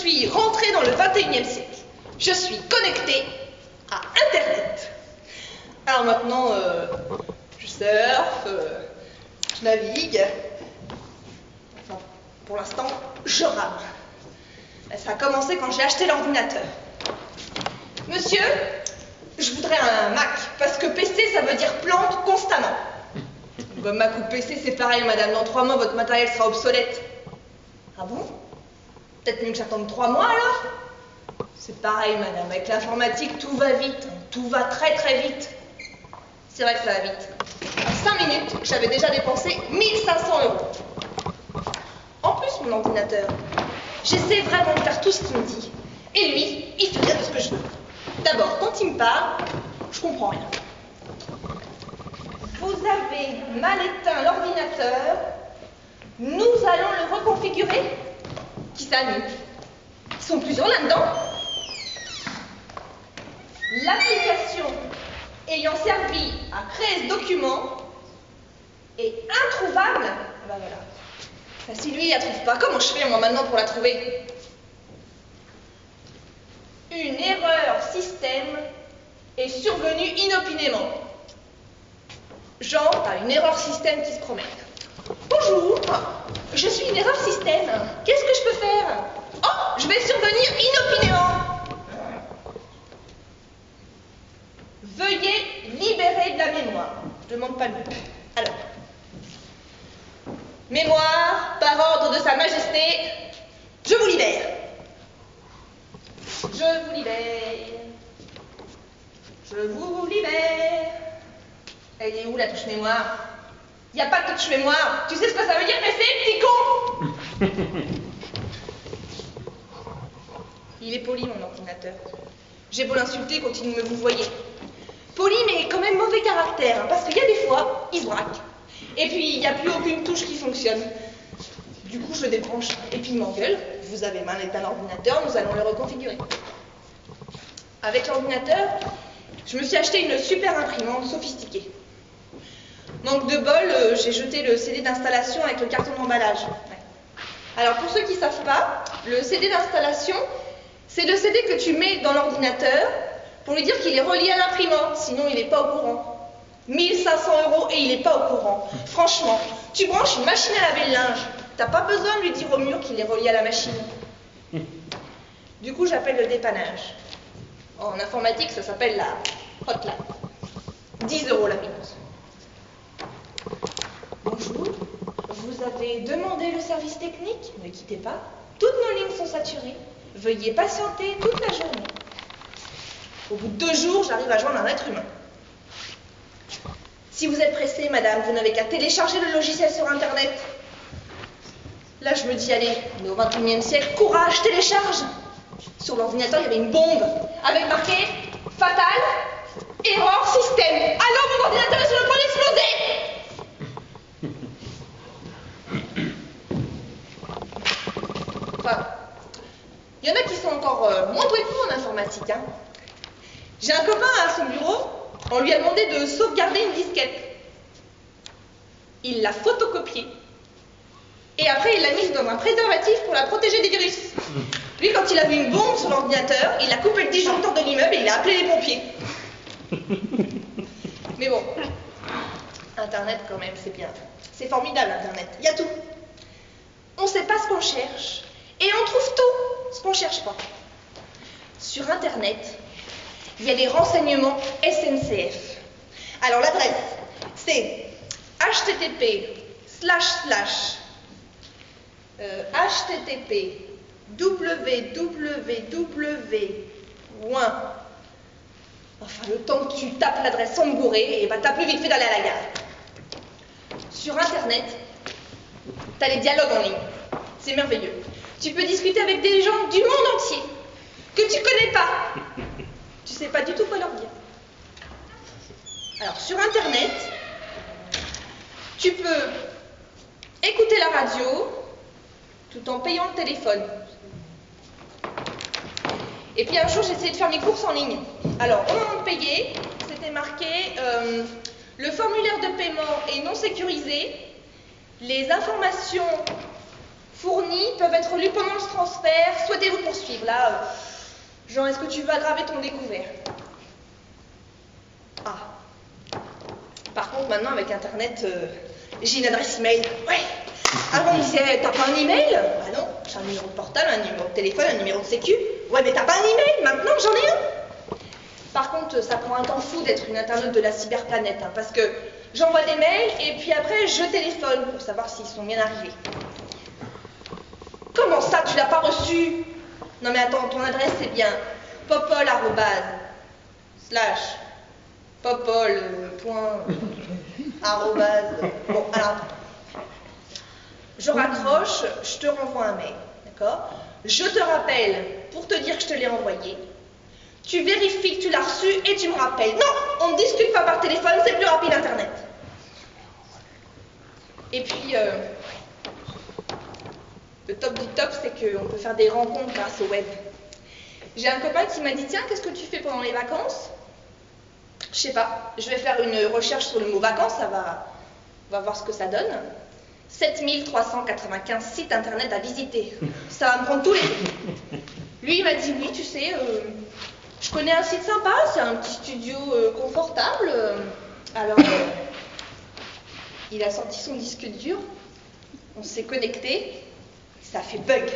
suis rentrée dans le 21e siècle. Je suis connectée à Internet. Alors maintenant, je surfe, je navigue. Enfin, pour l'instant, je rame. Ça a commencé quand j'ai acheté l'ordinateur. Monsieur, je voudrais un Mac, parce que PC, ça veut dire plante constamment. Bah, Mac ou PC, c'est pareil, madame. Dans 3 mois, votre matériel sera obsolète. Ah bon? Peut-être mieux que j'attende 3 mois, alors? C'est pareil, madame. Avec l'informatique, tout va vite. Tout va très, très vite. C'est vrai que ça va vite. En 5 minutes, j'avais déjà dépensé 1500 €. En plus, mon ordinateur, j'essaie vraiment de faire tout ce qu'il me dit. Et lui, il fait bien ce que je veux. D'abord, quand il me parle, je comprends rien. Vous avez mal éteint l'ordinateur. Nous allons le reconfigurer. Qui ça, nous? Ils sont plusieurs là-dedans. L'application ayant servi à créer ce document est introuvable. Ah bah voilà. Ça, si lui, il la trouve pas, comment je fais moi maintenant pour la trouver? Une erreur système est survenue inopinément. Genre, une erreur système qui se promène. Bonjour, je suis une erreur système. Qu'est-ce que je peux faire? Oh, je vais survenir inopinément. Veuillez libérer de la mémoire. Je ne demande pas mieux. Alors, mémoire, par ordre de Sa Majesté, je vous libère. Je vous libère. Je vous libère. Elle est où la touche mémoire? Il n'y a pas de touche mémoire. Tu sais ce que ça veut dire, PC, petit con? Il est poli, mon ordinateur. J'ai beau l'insulter, continue de me vous voyez. Poli, mais quand même mauvais caractère, hein, parce qu'il y a des fois, il se braque. Et puis, il n'y a plus aucune touche qui fonctionne. Du coup, je le débranche. Et puis, il m'engueule. Vous avez mal éteint l'ordinateur, nous allons le reconfigurer. Avec l'ordinateur, je me suis acheté une super imprimante sophistiquée. Manque de bol, j'ai jeté le CD d'installation avec le carton d'emballage. Ouais. Alors, pour ceux qui ne savent pas, le CD d'installation, c'est le CD que tu mets dans l'ordinateur pour lui dire qu'il est relié à l'imprimante, sinon il n'est pas au courant. 1500 € et il n'est pas au courant. Franchement, tu branches une machine à laver le linge, t'as pas besoin de lui dire au mur qu'il est relié à la machine. Du coup, j'appelle le dépannage. En informatique, ça s'appelle la hotline. 10 € la minute. Bonjour, vous avez demandé le service technique? Ne quittez pas. Toutes nos lignes sont saturées. Veuillez patienter toute la journée. Au bout de 2 jours, j'arrive à joindre un être humain. Si vous êtes pressée, madame, vous n'avez qu'à télécharger le logiciel sur Internet. Là, je me dis, allez, on est au 21e siècle, courage, télécharge. Sur l'ordinateur, il y avait une bombe avec marqué « Fatal, erreur système ». Alors, mon ordinateur est sur le point d'exploser. Enfin, il y en a qui sont encore moins doués que moi en informatique, hein. J'ai un copain à son bureau, on lui a demandé de sauvegarder une disquette. Il l'a photocopiée. Et après, il l'a mise dans un préservatif pour la protéger des virus. Lui, quand il a vu une bombe sur l'ordinateur, il a coupé le disjoncteur de l'immeuble et il a appelé les pompiers. Mais bon, Internet quand même, c'est bien. C'est formidable, Internet. Il y a tout. On ne sait pas ce qu'on cherche. Et on trouve tout ce qu'on ne cherche pas. Sur Internet, il y a des renseignements SNCF. Alors l'adresse, c'est http www. Enfin, le temps que tu tapes l'adresse sans me gourer, et bah t'as plus vite fait d'aller à la gare. Sur Internet, t'as les dialogues en ligne. C'est merveilleux. Tu peux discuter avec des gens du monde entier que tu connais pas. Tu sais pas du tout quoi leur dire. Alors, sur Internet, tu peux écouter la radio tout en payant le téléphone. Et puis un jour, j'ai essayé de faire mes courses en ligne. Alors, au moment de payer, c'était marqué le formulaire de paiement est non sécurisé. Les informations fournis peuvent être lus pendant le transfert. Souhaitez-vous poursuivre? Là, Jean, est-ce que tu veux aggraver ton découvert? Ah. Par contre, maintenant, avec Internet, j'ai une adresse email. Ouais. Avant, on disait, t'as pas un email? Bah non, j'ai un numéro de portable, un numéro de téléphone, un numéro de sécu. Ouais, mais t'as pas un email? Maintenant, j'en ai un. Par contre, ça prend un temps fou d'être une internaute de la cyberplanète, hein, parce que j'envoie des mails et puis après, je téléphone pour savoir s'ils sont bien arrivés. Comment ça, tu l'as pas reçu? Non mais attends, ton adresse c'est bien popol / popol. Bon, alors, je raccroche, je te renvoie un mail, d'accord? Je te rappelle pour te dire que je te l'ai envoyé. Tu vérifies que tu l'as reçu et tu me rappelles. Non, on ne discute pas par téléphone, c'est plus rapide Internet. Et puis, le top du top, c'est qu'on peut faire des rencontres grâce au web. J'ai un copain qui m'a dit, tiens, qu'est-ce que tu fais pendant les vacances? Je sais pas, je vais faire une recherche sur le mot vacances, on va voir ce que ça donne. 7395 sites internet à visiter. Ça va me prendre tous les jours. Lui, il m'a dit, oui, tu sais, je connais un site sympa, c'est un petit studio confortable. Alors, il a sorti son disque dur, on s'est connecté, ça a fait bug.